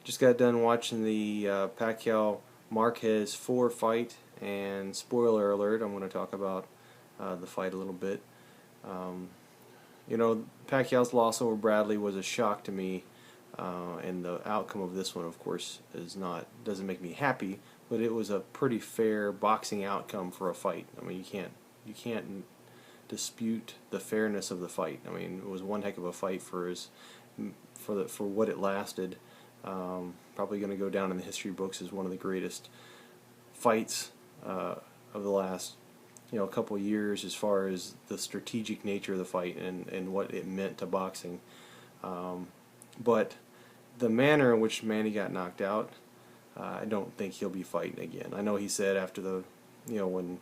Just got done watching the Pacquiao Marquez 4 fight, and spoiler alert, I'm going to talk about the fight a little bit. You know, Pacquiao's loss over Bradley was a shock to me, and the outcome of this one, of course, doesn't make me happy. But it was a pretty fair boxing outcome for a fight. I mean, you can't dispute the fairness of the fight. I mean, it was one heck of a fight for what it lasted. Probably going to go down in the history books as one of the greatest fights of the last couple of years, as far as the strategic nature of the fight and what it meant to boxing. But the manner in which Manny got knocked out, I don't think he'll be fighting again. I know he said after the when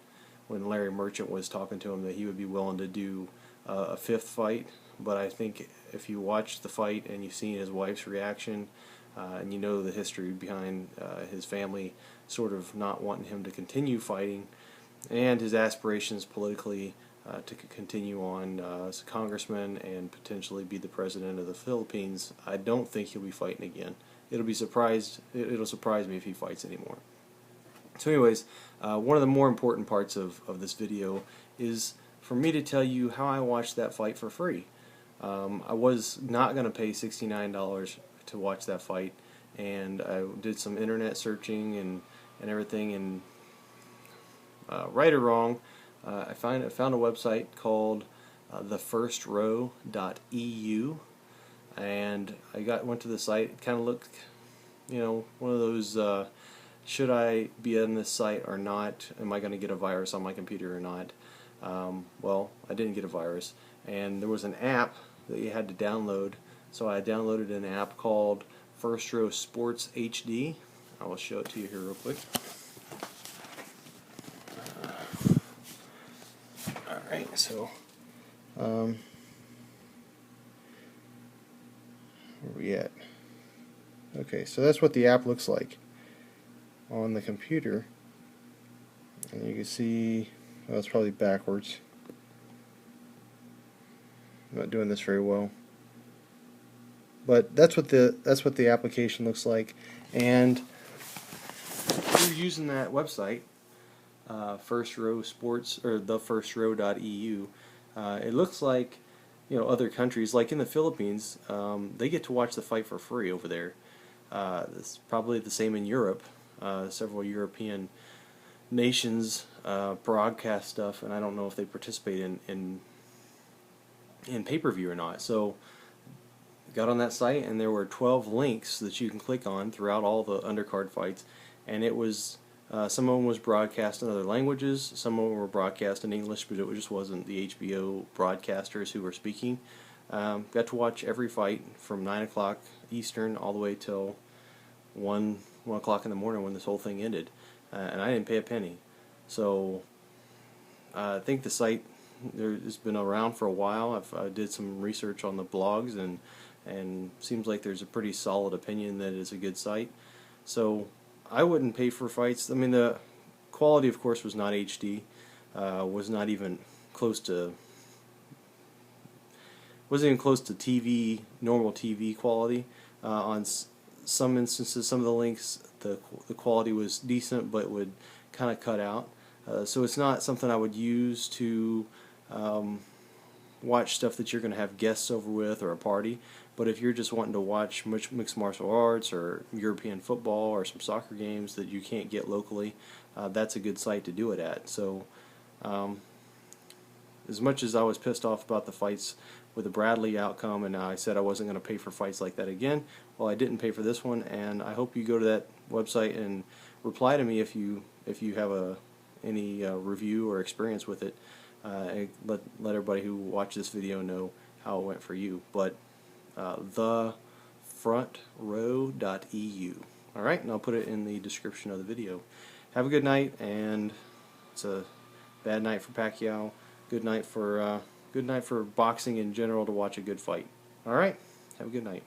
Larry Merchant was talking to him that he would be willing to do a fifth fight, but I think if you watch the fight and you've seen his wife's reaction, and you know the history behind his family sort of not wanting him to continue fighting, and his aspirations politically to continue on as a congressman and potentially be the president of the Philippines, I don't think he'll be fighting again. It'll surprise me if he fights anymore. So anyways, one of the more important parts of this video is for me to tell you how I watched that fight for free. I was not going to pay $69 to watch that fight, and I did some internet searching and everything, and right or wrong, I found a website called thefirstrow.eu, and I went to the site. It kind of looked, one of those should I be on this site or not? Am I going to get a virus on my computer or not? Well, I didn't get a virus, and there was an app that you had to download. So I downloaded an app called First Row Sports HD. I will show it to you here real quick. Alright, so where are we at? Okay, so that's what the app looks like on the computer. And you can see, well, it's probably backwards. I'm not doing this very well. But that's what the application looks like, and if you're using that website, First Row Sports or thefirstrow.eu, it looks like other countries, like in the Philippines, they get to watch the fight for free over there. It's probably the same in Europe. Several European nations broadcast stuff, and I don't know if they participate in pay-per-view or not. So got on that site, and there were 12 links that you can click on throughout all the undercard fights, and it was some of them was broadcast in other languages, some of them were broadcast in English, but it just wasn't the HBO broadcasters who were speaking. Got to watch every fight from 9 o'clock Eastern all the way till 1 o'clock in the morning when this whole thing ended, and I didn't pay a penny. So I think the site it's been around for a while. I did some research on the blogs, and seems like there's a pretty solid opinion that it's a good site. So I wouldn't pay for fights. I mean, the quality, of course, was not HD, was not even close to TV, normal TV quality. On some instances, some of the links, the quality was decent, but would kind of cut out. So it's not something I would use to watch stuff that you're going to have guests over with or a party. But if you're just wanting to watch mixed martial arts or European football or some soccer games that you can't get locally, that's a good site to do it at. So as much as I was pissed off about the fights with the Bradley outcome, and I said I wasn't going to pay for fights like that again, well, I didn't pay for this one, and I hope you go to that website and reply to me if you have any review or experience with it. Let everybody who watched this video know how it went for you. But thefirstrow.eu. Alright, and I'll put it in the description of the video. Have a good night, and it's a bad night for Pacquiao. Good night for boxing in general to watch a good fight. Alright, have a good night.